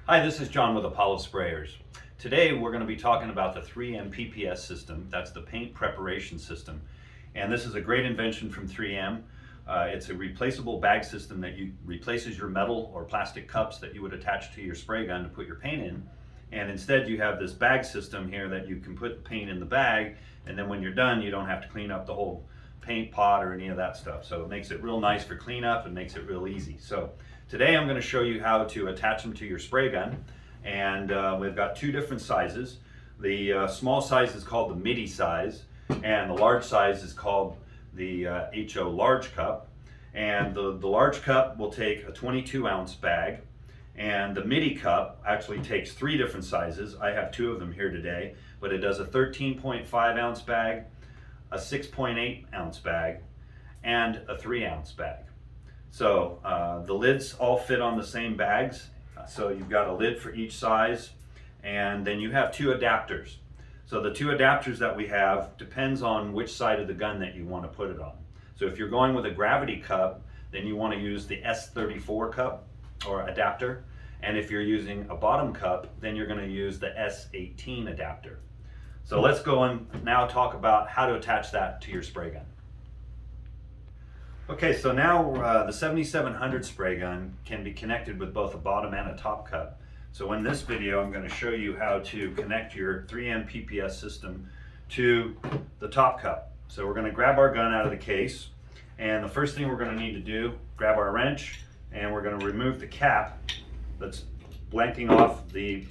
Hi, this is John with Apollo Sprayers. Today we're going to be talking about the 3M PPS system. That's the paint preparation system. And this is a great invention from 3M. It's a replaceable bag system that replaces your metal or plastic cups that you would attach to your spray gun to put your paint in. And instead you have this bag system here that you can put the paint in the bag, and then when you're done you don't have to clean up the whole paint pot or any of that stuff. So it makes it real nice for cleanup and makes it real easy. So today I'm going to show you how to attach them to your spray gun, and we've got two different sizes. The small size is called the midi size, and the large size is called the HO large cup. And the large cup will take a 22-ounce bag, and the midi cup actually takes three different sizes. I have two of them here today, but it does a 13.5-ounce bag, a 6.8-ounce bag, and a 3-ounce bag. So the lids all fit on the same bags. So you've got a lid for each size, and then you have two adapters. So the two adapters that we have depends on which side of the gun that you want to put it on. So if you're going with a gravity cup, then you want to use the S34 cup or adapter. And if you're using a bottom cup, then you're going to use the S18 adapter. So let's go and now talk about how to attach that to your spray gun. Okay, so now the 7700 spray gun can be connected with both a bottom and a top cup. So in this video, I'm going to show you how to connect your 3M PPS system to the top cup. So we're going to grab our gun out of the case, and the first thing we're going to need to do, grab our wrench, and we're going to remove the cap that's blanking off the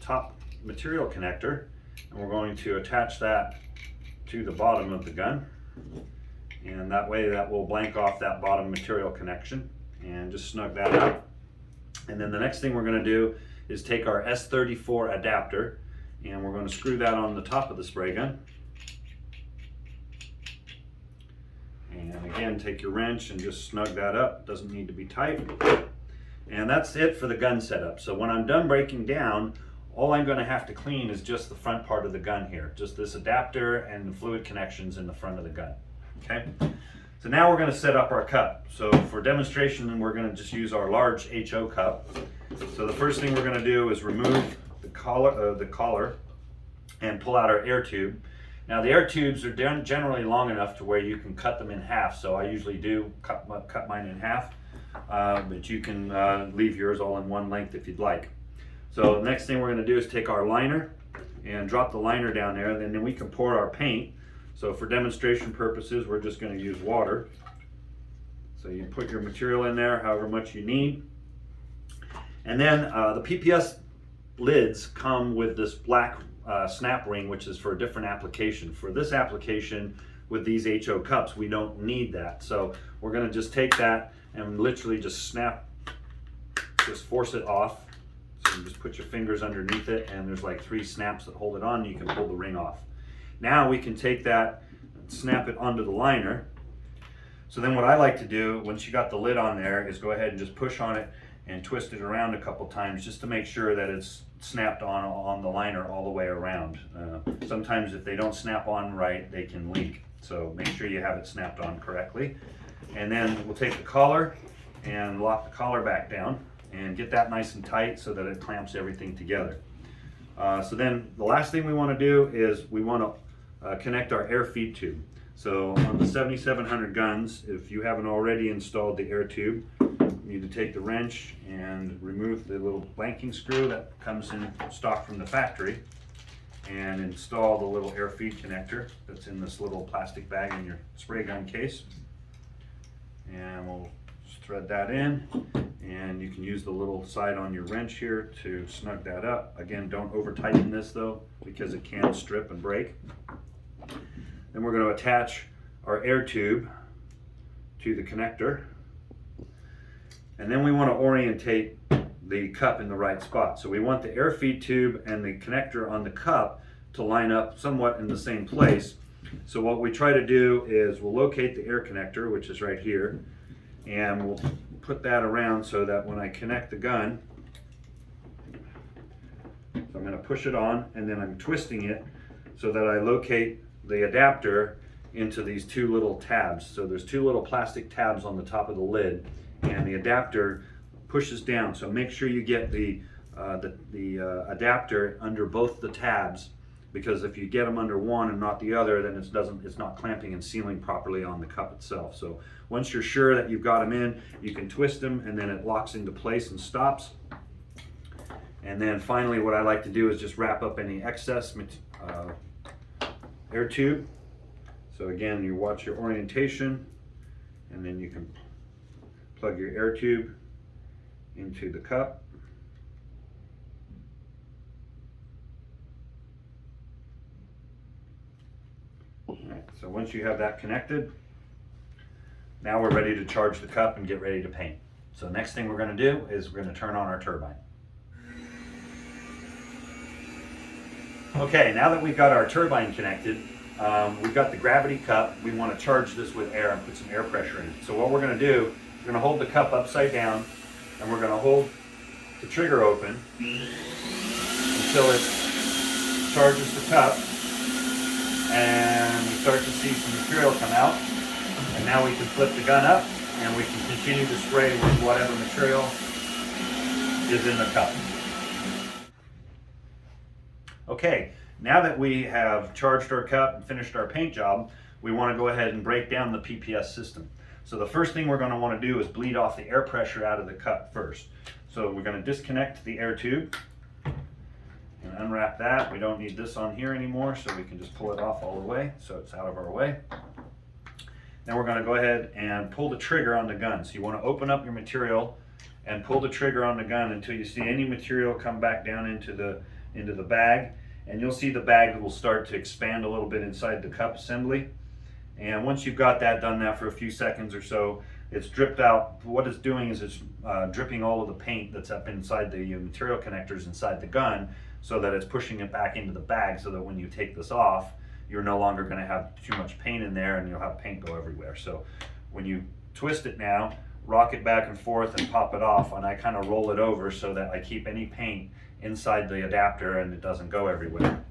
top material connector, and we're going to attach that to the bottom of the gun. And that way that will blank off that bottom material connection, and just snug that up. And then the next thing we're going to do is take our S34 adapter, and we're going to screw that on the top of the spray gun. And again, take your wrench and just snug that up. Doesn't need to be tight. And that's it for the gun setup. So when I'm done breaking down, all I'm going to have to clean is just the front part of the gun here, just this adapter and the fluid connections in the front of the gun. Okay, so now we're going to set up our cup. So for demonstration, we're going to just use our large HO cup. So the first thing we're going to do is remove the collar and pull out our air tube. Now the air tubes are generally long enough to where you can cut them in half. So I usually do cut mine in half, but you can leave yours all in one length if you'd like. So the next thing we're going to do is take our liner and drop the liner down there, and then we can pour our paint. So for demonstration purposes, we're just going to use water. So you put your material in there, however much you need. And then the PPS lids come with this black snap ring, which is for a different application. For this application with these HO cups, we don't need that. So we're going to just take that and literally just snap, just force it off. So you just put your fingers underneath it, and there's like 3 snaps that hold it on, and you can pull the ring off. Now we can take that and snap it onto the liner. So then what I like to do, once you got the lid on there, is go ahead and just push on it and twist it around a couple times just to make sure that it's snapped on the liner all the way around. Sometimes if they don't snap on right, they can leak. So make sure you have it snapped on correctly. And then we'll take the collar and lock the collar back down and get that nice and tight so that it clamps everything together. So then the last thing we want to do is we want to connect our air feed tube. So on the 7700 guns, if you haven't already installed the air tube, you need to take the wrench and remove the little blanking screw that comes in stock from the factory, and install the little air feed connector that's in this little plastic bag in your spray gun case. And we'll just thread that in, and you can use the little side on your wrench here to snug that up. Again, don't over tighten this though, because it can strip and break. Then we're going to attach our air tube to the connector, and then we want to orientate the cup in the right spot. So we want the air feed tube and the connector on the cup to line up somewhat in the same place. So what we try to do is we'll locate the air connector, which is right here, and we'll put that around so that when I connect the gun, so I'm going to push it on, and then I'm twisting it so that I locate the adapter into these 2 little tabs. So there's 2 little plastic tabs on the top of the lid, and the adapter pushes down. So make sure you get the the adapter under both the tabs, because if you get them under one and not the other, then it's not clamping and sealing properly on the cup itself. So once you're sure that you've got them in, you can twist them and then it locks into place and stops. And then finally, what I like to do is just wrap up any excess air tube. So again, you watch your orientation, and then you can plug your air tube into the cup. Alright, so once you have that connected, now we're ready to charge the cup and get ready to paint. So next thing we're going to do is we're going to turn on our turbine. Okay, now that we've got our turbine connected, we've got the gravity cup. We want to charge this with air and put some air pressure in it. So what we're going to do, we're going to hold the cup upside down, and we're going to hold the trigger open until it charges the cup, and we start to see some material come out. And now we can flip the gun up, and we can continue to spray with whatever material is in the cup. Okay, now that we have charged our cup and finished our paint job, we want to go ahead and break down the PPS system. So the first thing we're going to want to do is bleed off the air pressure out of the cup first. So we're going to disconnect the air tube and unwrap that. We don't need this on here anymore, so we can just pull it off all the way so it's out of our way. Now we're going to go ahead and pull the trigger on the gun. So you want to open up your material and pull the trigger on the gun until you see any material come back down into the bag, and you'll see the bag will start to expand a little bit inside the cup assembly. And once you've got that done now for a few seconds or so, it's dripped out. What it's doing is it's dripping all of the paint that's up inside the material connectors inside the gun, so that it's pushing it back into the bag, so that when you take this off, you're no longer going to have too much paint in there and you'll have paint go everywhere. So when you twist it now, rock it back and forth and pop it off, and I kind of roll it over so that I keep any paint inside the adapter and it doesn't go everywhere.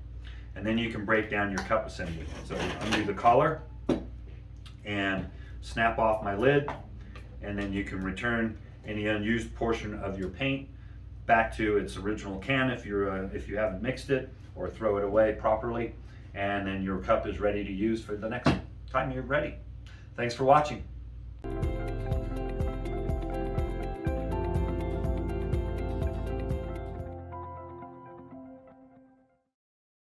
And then you can break down your cup assembly. So undo the collar and snap off my lid, and then you can return any unused portion of your paint back to its original can if you haven't mixed it, or throw it away properly, and then your cup is ready to use for the next time you're ready. Thanks for watching.